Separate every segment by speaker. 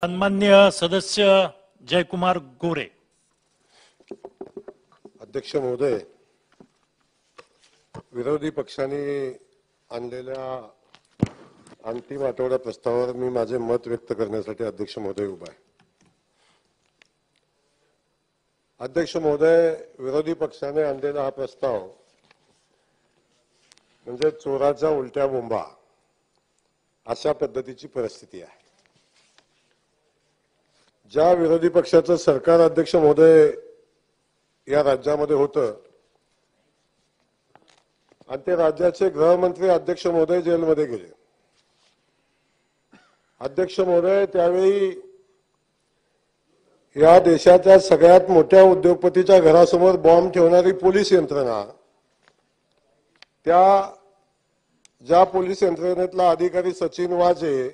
Speaker 1: सन्मान्य सदस्य जयकुमार गोरे.
Speaker 2: अध्यक्ष महोदय, विरोधी पक्षांनी आणलेल्या अंतिम आठवडा प्रस्तावावर मी माझे मत व्यक्त करण्यासाठी अध्यक्ष महोदय उभा आहे. अध्यक्ष महोदय, विरोधी पक्षाने आणलेला हा प्रस्ताव म्हणजे चोराच्या उलट्या बोंबा अशा पद्धतीची परिस्थिती आहे. ज्या विरोधी पक्षाचं सरकार अध्यक्ष महोदय या राज्यामध्ये होतं आणि ते राज्याचे गृहमंत्री अध्यक्ष महोदय जेलमध्ये गेले. अध्यक्ष महोदय, त्यावेळी या देशाच्या सगळ्यात मोठ्या उद्योगपतीच्या घरासमोर बॉम्ब ठेवणारी पोलीस यंत्रणा, ज्या पोलीस यंत्रणेतला अधिकारी सचिन वाजे,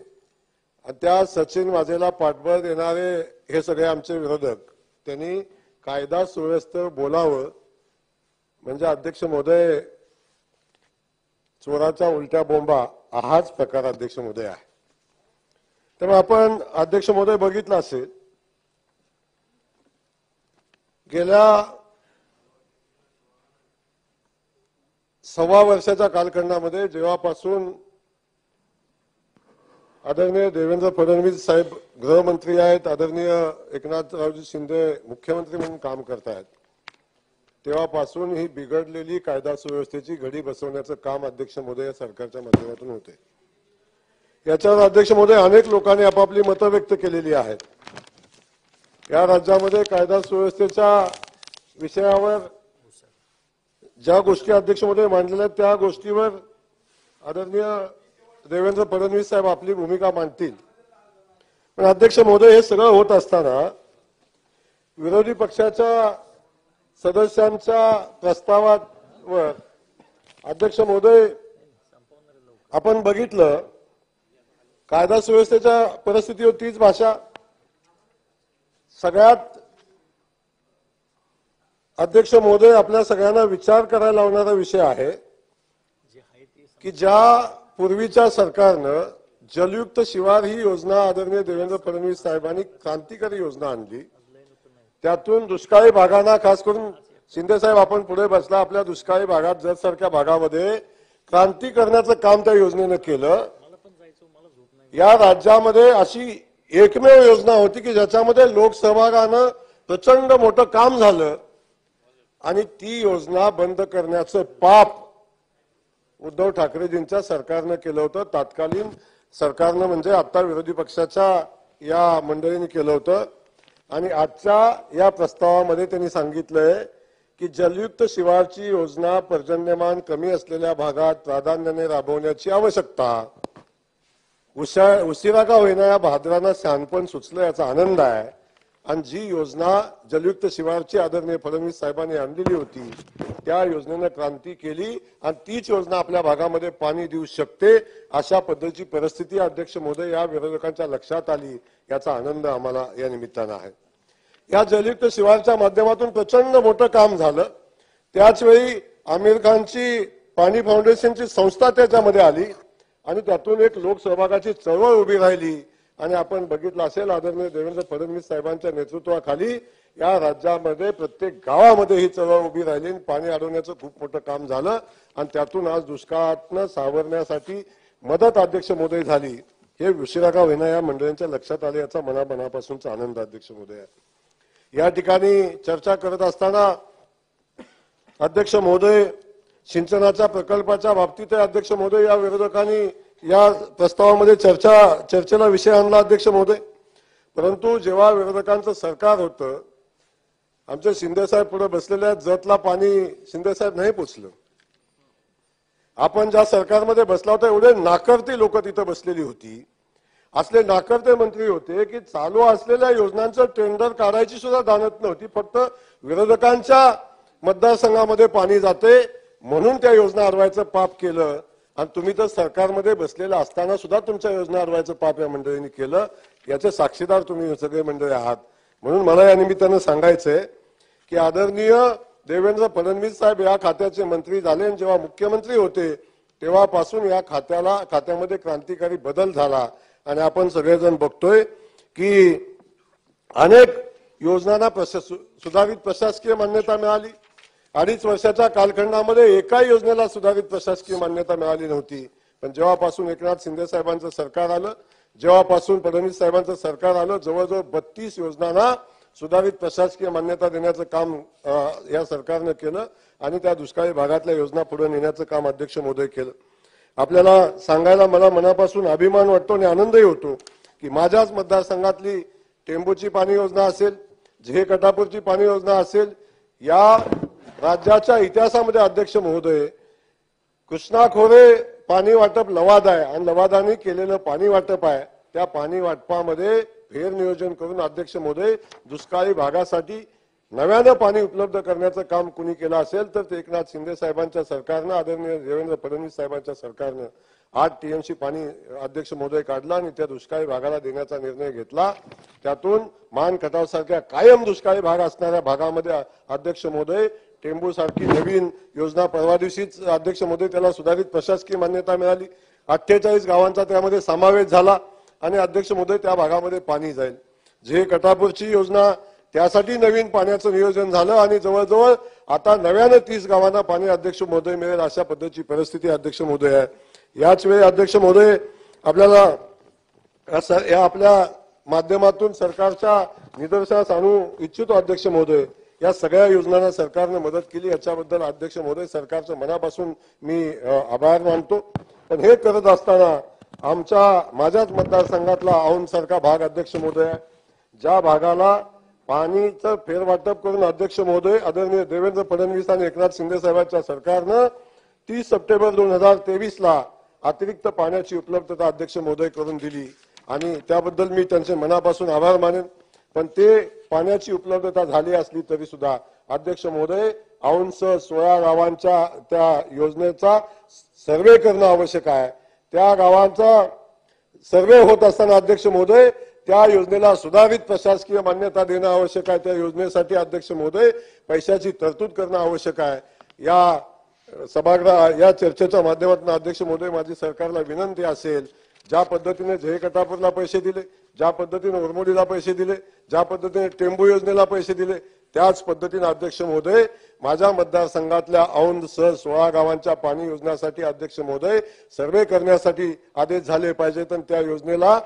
Speaker 2: त्या सचिन वाजेला पाठबळ देणारे हे सगळे आमचे विरोधक, त्यांनी कायदा सुव्यवस्थेवर बोलावं म्हणजे अध्यक्ष महोदय चोराचा उलट्या बोंबा हाच प्रकार अध्यक्ष महोदय आहे. त्यामुळे आपण अध्यक्ष महोदय बघितलं असेल, गेल्या 1.25 वर्षाच्या कालखंडामध्ये जेव्हापासून आदरणीय देवेंद्र फडणवीस साहेब गृहमंत्री आहेत, आदरणीय एकनाथरावजी शिंदे मुख्यमंत्री म्हणून काम करतायत, तेव्हापासून ही बिघडलेली कायदा सुव्यवस्थेची घडी बसवण्याचं काम अध्यक्ष महोदय सरकारच्या माध्यमातून होते. याच्यावर अध्यक्ष महोदय अनेक लोकांनी आपापली मतं व्यक्त केलेली आहेत. या राज्यामध्ये कायदा सुव्यवस्थेच्या विषयावर ज्या गोष्टी अध्यक्ष महोदय मांडलेल्या आहेत त्या गोष्टीवर आदरणीय देवेंद्र फडणवीस साहेब आपली भूमिका मांडतील. पण अध्यक्ष महोदय, हे सगळं होत असताना विरोधी पक्षाच्या सदस्यांच्या प्रस्तावावर अध्यक्ष महोदय आपण बघितलं, कायदा सुव्यवस्थेच्या परिस्थितीवर तीच भाषा. सगळ्यात अध्यक्ष महोदय आपल्या सगळ्यांना विचार करायला लावणारा विषय आहे की ज्या पूर्वीच्या सरकारनं जलयुक्त शिवार ही योजना आदरणीय देवेंद्र फडणवीस साहेबांनी क्रांतिकारी योजना आणली. त्यातून दुष्काळी भागांना, खास करून शिंदे साहेब आपण पुढे बसला, आपल्या दुष्काळी भागात जत सारख्या भागामध्ये क्रांती करण्याचं काम त्या योजनेनं केलं. या राज्यामध्ये अशी एकमेव योजना होती की ज्याच्यामध्ये लोकसहभागानं प्रचंड मोठं काम झालं आणि ती योजना बंद करण्याचं पाप उद्धव ठाकरेजींच्या सरकारनं केलं होतं. तत्कालीन सरकारनं म्हणजे आता विरोधी पक्षाच्या या मंडळींनी केलं होतं. आणि आजच्या या प्रस्तावामध्ये त्यांनी सांगितलंय की जलयुक्त शिवारची योजना पर्जन्यमान कमी असलेल्या भागात प्राधान्याने राबवण्याची आवश्यकता. उशिरा का होईना या बहादरांना शहाणपण सुचलं याचा आनंद आहे. आणि जी योजना जलयुक्त शिवारची आदरणीय फडणवीस साहेबांनी आणलेली होती त्या योजनेनं क्रांती केली आणि तीच योजना आपल्या भागामध्ये पाणी देऊ शकते अशा पद्धतीची परिस्थिती अध्यक्ष महोदय या विरोधकांच्या लक्षात आली. याचा आनंद आम्हाला या निमित्तानं आहे. या जलयुक्त शिवारच्या माध्यमातून प्रचंड मोठं काम झालं. त्याचवेळी आमिर खानची पाणी फाउंडेशनची संस्था त्याच्यामध्ये आली आणि त्यातून एक लोकसहभागाची चळवळ उभी राहिली. आणि आपण बघितलं असेल, आदरणीय देवेंद्र फडणवीस साहेबांच्या नेतृत्वाखाली या राज्यामध्ये प्रत्येक गावामध्ये ही चळवळ उभी राहिली. पाणी अडवण्याचं खूप मोठं काम झालं आणि त्यातून आज दुष्काळातनं सावरण्यासाठी मदत अध्यक्ष महोदय झाली. हे उशिरा का होईना या मंडळींच्या लक्षात आले याचा मनापासूनचा आनंद अध्यक्ष महोदय आहे. या ठिकाणी चर्चा करत असताना अध्यक्ष महोदय सिंचनाच्या प्रकल्पाच्या बाबतीत अध्यक्ष महोदय या विरोधकांनी या प्रस्तावामध्ये चर्चेला विषय आणला अध्यक्ष महोदय. परंतु जेव्हा विरोधकांचं सरकार होतं, आमचे शिंदे साहेब पुढे बसलेल्या जतला पाणी शिंदे साहेब नाही पोचलं. आपण ज्या सरकारमध्ये बसला होता एवढे नाकर्ते लोक तिथं बसलेली होती. असले नाकर्ते मंत्री होते की चालू असलेल्या योजनांचं टेंडर काढायची सुद्धा दानत नव्हती. फक्त विरोधकांच्या मतदारसंघामध्ये पाणी जाते म्हणून त्या योजना अडवायचं पाप केलं. आणि तुम्ही तर सरकारमध्ये बसलेला असताना सुद्धा तुमच्या योजना अडवायचं पाप या मंडळींनी केलं. याचे साक्षीदार तुम्ही सगळे मंडळी आहात. म्हणून मला या निमित्तानं सांगायचंय की आदरणीय देवेंद्र फडणवीस साहेब या खात्याचे मंत्री झाले आणि जेव्हा मुख्यमंत्री होते तेव्हापासून या खात्यामध्ये क्रांतिकारी बदल झाला. आणि आपण सगळेजण बघतोय की अनेक योजनांना सुधारित प्रशासकीय मान्यता मिळाली। 2.5 वर्षाच्या कालखंडामध्ये एकाही योजनेला सुधारित प्रशासकीय मान्यता मिळाली नव्हती। पण जेव्हापासून एकनाथ शिंदे साहेबांचं सरकार आलं, जेव्हापासून फडणवीस साहेबांचं सरकार आलं, जवळजवळ 32 योजनांना सुधारित प्रशासकीय मान्यता देण्याचं काम या सरकारनं केलं आणि त्या दुष्काळी भागातल्या योजना पुढे नेण्याचं काम अध्यक्ष महोदय केलं। आपल्याला सांगायला मला मनापासून अभिमान वाटतो आणि आनंदही होतो की माझ्याच मतदारसंघातली टेंबूची पाणी योजना असेल, झे कटापूरची पाणी योजना असेल, या राज्याच्या इतिहासामध्ये अध्यक्ष महोदय कृष्णा खोरे पाणी वाटप लवाद आहे आणि लवादाने केलेलं पाणी वाटप आहे। त्या पाणी वाटपामध्ये फेर नियोजन करून अध्यक्ष महोदय दुष्काळी भागासाठी नव्यानं पाणी उपलब्ध करण्याचं काम कुणी केलं असेल तर ते एकनाथ शिंदे साहेबांच्या सरकारनं, आदरणीय देवेंद्र फडणवीस साहेबांच्या सरकारनं 8 TMC पाणी अध्यक्ष महोदय काढला आणि त्या दुष्काळी भागाला देण्याचा निर्णय घेतला। त्यातून मान खटाव सारख्या कायम दुष्काळी भाग असणाऱ्या भागामध्ये अध्यक्ष महोदय टेंबू सारखी नवीन योजना परवा दिवशीच अध्यक्ष महोदय त्याला सुधारित प्रशासकीय मान्यता मिळाली। 48 गावांचा त्यामध्ये समावेश झाला आणि अध्यक्ष महोदय त्या भागामध्ये पाणी जाईल। झे कटापूरची योजना त्यासाठी नवीन पाण्याचं नियोजन झालं आणि जवळजवळ आता नव्यानं 30 गावांना पाणी अध्यक्ष महोदय मिळेल अशा पद्धतीची परिस्थिती अध्यक्ष महोदय आहे। याच वेळी अध्यक्ष महोदय आपल्याला या आपल्या माध्यमातून सरकारच्या निदर्शनास आणू इच्छितो अध्यक्ष महोदय, या सगळ्या योजनांना सरकारने मदत केली याच्याबद्दल अध्यक्ष महोदय सरकारचं मनापासून मी आभार मानतो। पण हे करत असताना माझ्याच मतदारसंघातला औंध सारखा भाग अध्यक्ष महोदय, ज्या भागाला पाणीचं फेरवाटप करून अध्यक्ष महोदय आदरणीय देवेंद्र फडणवीस आणि एकनाथ शिंदे साहेबांच्या सरकारनं 30 सप्टेंबर 2023 ला अतिरिक्त पाण्याची उपलब्धता अध्यक्ष महोदय करून दिली आणि त्याबद्दल मी त्यांचे मनापासून आभार मानेन। पण ते पाण्याची उपलब्धता झाली असली तरी सुद्धा अध्यक्ष महोदय औंधसह 16 गावांच्या त्या योजनेचा सर्वे करणं आवश्यक आहे। त्या गावांचा सर्वे होत असताना अध्यक्ष महोदय त्या योजनेला सुधारित प्रशासकीय मान्यता देणं आवश्यक आहे। त्या योजनेसाठी अध्यक्ष महोदय पैशाची तरतूद करणं आवश्यक आहे। या चर्चेच्या माध्यमातून अध्यक्ष महोदय माझी सरकारला विनंती असेल, ज्या पद्धतीने झे कटापूरला पैसे दिले, ज्या पद्धतीने उरमोडीला पैसे दिले, ज्या पद्धतीने टेंबू योजनेला पैसे दिले, त्याच पद्धतीने अध्यक्ष महोदय माझ्या मतदारसंघातल्या औंधसह 16 गावांच्या पाणी योजनेसाठी अध्यक्ष महोदय सर्वे करण्यासाठी आदेश झाले पाहिजेत आणि त्या योजनेला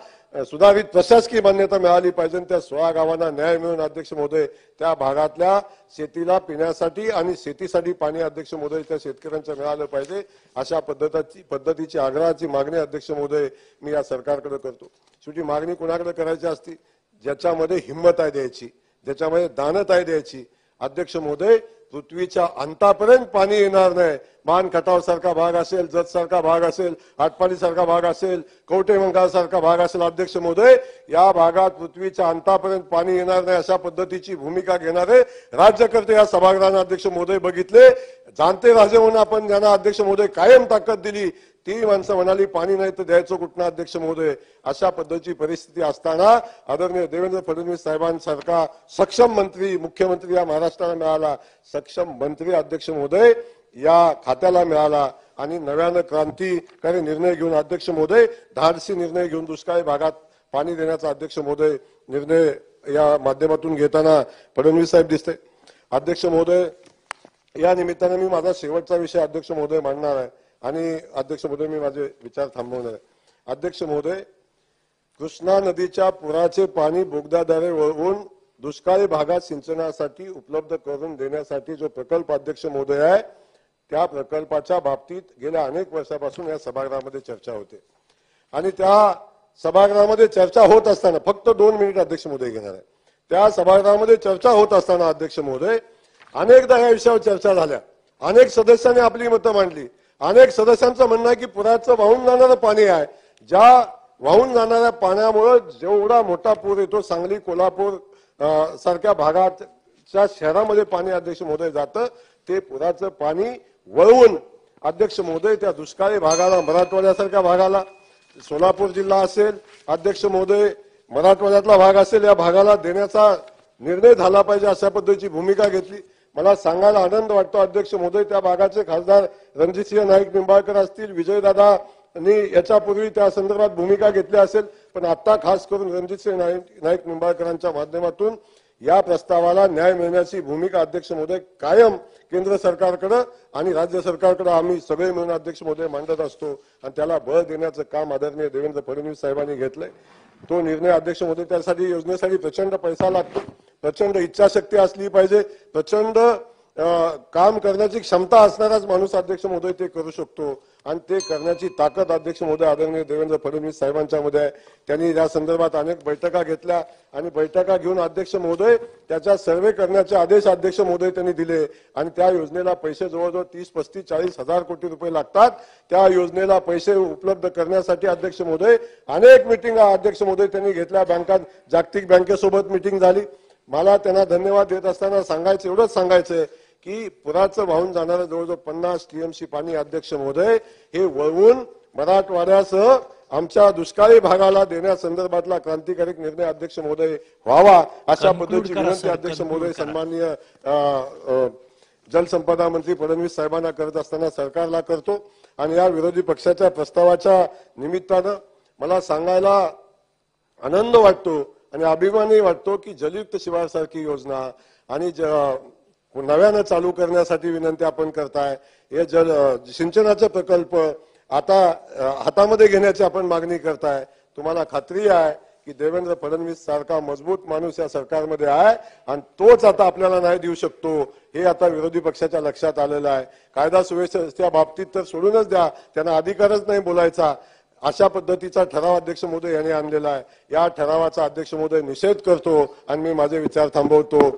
Speaker 2: सुधारित प्रशासकीय मान्यता मिळाली पाहिजे। त्या 16 गावांना न्याय मिळून अध्यक्ष महोदय त्या भागातल्या शेतीला पिण्यासाठी आणि शेतीसाठी पाणी अध्यक्ष महोदय त्या शेतकऱ्यांचं मिळालं पाहिजे अशा पद्धतीची आग्रहाची मागणी अध्यक्ष महोदय मी या सरकारकडे करतो। शेवटी मागणी कोणाकडे करायची असती? ज्याच्यामध्ये हिंमत आहे द्यायची, ज्याच्यामध्ये दानत आहे द्यायची। अध्यक्ष महोदय पृथ्वीच्या अंतापर्यंत पाणी येणार नाही। मान खटाव सारखा भाग असेल, जत सारखा भाग असेल, आटपाडी सारखा भाग असेल, कवठे मंकाळ सारखा भाग असेल, अध्यक्ष महोदय या भागात पृथ्वीच्या अंतापर्यंत पाणी येणार नाही अशा पद्धतीची भूमिका घेणारे राज्यकर्ते या सभागृहाने अध्यक्ष महोदय बघितले। जाणते राजे म्हणून आपण ज्यांना अध्यक्ष महोदय कायम ताकद दिली ती माणसं म्हणाली पाणी नाही तर द्यायचं कुठनं अध्यक्ष महोदय। अशा पद्धतीची परिस्थिती असताना आदरणीय देवेंद्र फडणवीस साहेबांसारखा सक्षम मंत्री, मुख्यमंत्री या महाराष्ट्राला मिळाला, सक्षम मंत्री अध्यक्ष महोदय या खात्याला मिळाला आणि नव्यानं क्रांतिकारी निर्णय घेऊन अध्यक्ष महोदय धाडसी निर्णय घेऊन दुष्काळी भागात पाणी देण्याचा अध्यक्ष महोदय निर्णय या माध्यमातून घेताना फडणवीस साहेब दिसते। अध्यक्ष महोदय या निमित्ताने मी माझा शेवटचा विषय अध्यक्ष महोदय मांडणार आहे आणि अध्यक्ष महोदय मी माझे विचार थांबवणार आहे। अध्यक्ष महोदय, कृष्णा नदीच्या पुराचे पाणी बोगद्याद्वारे वळवून दुष्काळी भागात सिंचनासाठी उपलब्ध करून देण्यासाठी जो प्रकल्प अध्यक्ष महोदय आहे त्या प्रकल्पाच्या बाबतीत गेल्या अनेक वर्षापासून या सभागृहामध्ये चर्चा होते आणि त्या सभागृहामध्ये चर्चा होत असताना फक्त 2 मिनिट अध्यक्ष महोदय घेणार आहे। त्या सभागृहामध्ये चर्चा होत असताना अध्यक्ष महोदय अनेकदा या विषयावर चर्चा झाल्या, अनेक सदस्यांनी आपली मतं मांडली। अनेक सदस्यांचं म्हणणं आहे की पुराचं वाहून जाणारं पाणी आहे, ज्या वाहून जाणाऱ्या पाण्यामुळे जेवढा मोठा पूर येतो सांगली, कोल्हापूर सारख्या भागाच्या शहरामध्ये पाणी अध्यक्ष महोदय जातं, ते पुराचं पाणी वळवून अध्यक्ष महोदय त्या दुष्काळी भागाला, मराठवाड्यासारख्या भागाला, सोलापूर जिल्हा असेल अध्यक्ष महोदय, मराठवाड्यातला भाग असेल, या भागाला देण्याचा निर्णय झाला पाहिजे अशा पद्धतीची भूमिका घेतली। मला सांगायला आनंद वाटतो अध्यक्ष महोदय त्या भागाचे खासदार रणजितसिंह नाईक निंबाळकर असतील, विजयदादा याच्यापूर्वी त्या संदर्भात भूमिका घेतली असेल, पण आता खास करून रणजितसिंह नाईक निंबाळकरांच्या माध्यमातून या प्रस्तावाला न्याय मिळण्याची भूमिका अध्यक्ष महोदय कायम केंद्र सरकारकडे आणि राज्य सरकारकडे आम्ही सगळे मिळून अध्यक्ष महोदय मांडत असतो आणि त्याला बळ देण्याचं काम आदरणीय देवेंद्र फडणवीस साहेबांनी घेतलंय. तो निर्णय अध्यक्ष महोदय, त्यासाठी योजनेसाठी प्रचंड पैसा लागतो, प्रचंड इच्छाशक्ती असली पाहिजे, प्रचंड काम करण्याची क्षमता असणाराच माणूस अध्यक्ष महोदय ते करू शकतो आणि ते करण्याची ताकद अध्यक्ष महोदय आदरणीय देवेंद्र फडणवीस साहेबांच्या मध्ये आहे. त्यांनी या संदर्भात अनेक बैठका घेतल्या आणि बैठका घेऊन अध्यक्ष महोदय त्याचा सर्वे करण्याचे आदेश अध्यक्ष महोदय त्यांनी दिले आणि त्या योजनेला पैसे जवळजवळ 30-35-40 हजार कोटी रुपये लागतात. त्या योजनेला पैसे उपलब्ध करण्यासाठी अध्यक्ष महोदय अनेक मिटिंगा अध्यक्ष महोदय त्यांनी घेतल्या. बँकात जागतिक बँकेसोबत मिटिंग झाली. मला त्यांना धन्यवाद देत असताना सांगायचं एवढंच सांगायचंय की पुराचं वाहून जाणारं जवळजवळ 50 टीएमसी पाणी अध्यक्ष महोदय हे वळवून मराठवाड्यासह आमच्या दुष्काळी भागाला देण्यासंदर्भातला क्रांतिकारक निर्णय अध्यक्ष महोदय व्हावा अशा पद्धतीची विनंती अध्यक्ष महोदय सन्माननीय जलसंपदा मंत्री फडणवीस साहेबांना करत असताना सरकारला करतो. आणि या विरोधी पक्षाच्या प्रस्तावाच्या निमित्तानं मला सांगायला आनंद वाटतो आणि अभिमानही वाटतो की जलयुक्त शिवार सारखी योजना आणि नव्यानं चालू करण्यासाठी विनंती आपण करताय. हे सिंचनाचे प्रकल्प आता हातामध्ये घेण्याची आपण मागणी करताय. तुम्हाला खात्री आहे की देवेंद्र फडणवीस सारखा मजबूत माणूस या सरकारमध्ये आहे आणि तोच आता आपल्याला न्याय देऊ शकतो हे आता विरोधी पक्षाच्या लक्षात आलेलं आहे. कायदा सुव्यवस्थेच्या बाबतीत तर सोडूनच द्या, त्यांना अधिकारच नाही बोलायचा. अशा पद्धतीचा ठराव अध्यक्ष महोदय यांनी आणलेला आहे. या ठरावाचा अध्यक्ष महोदय निषेध करतो आणि मी माझे विचार थांबवतो.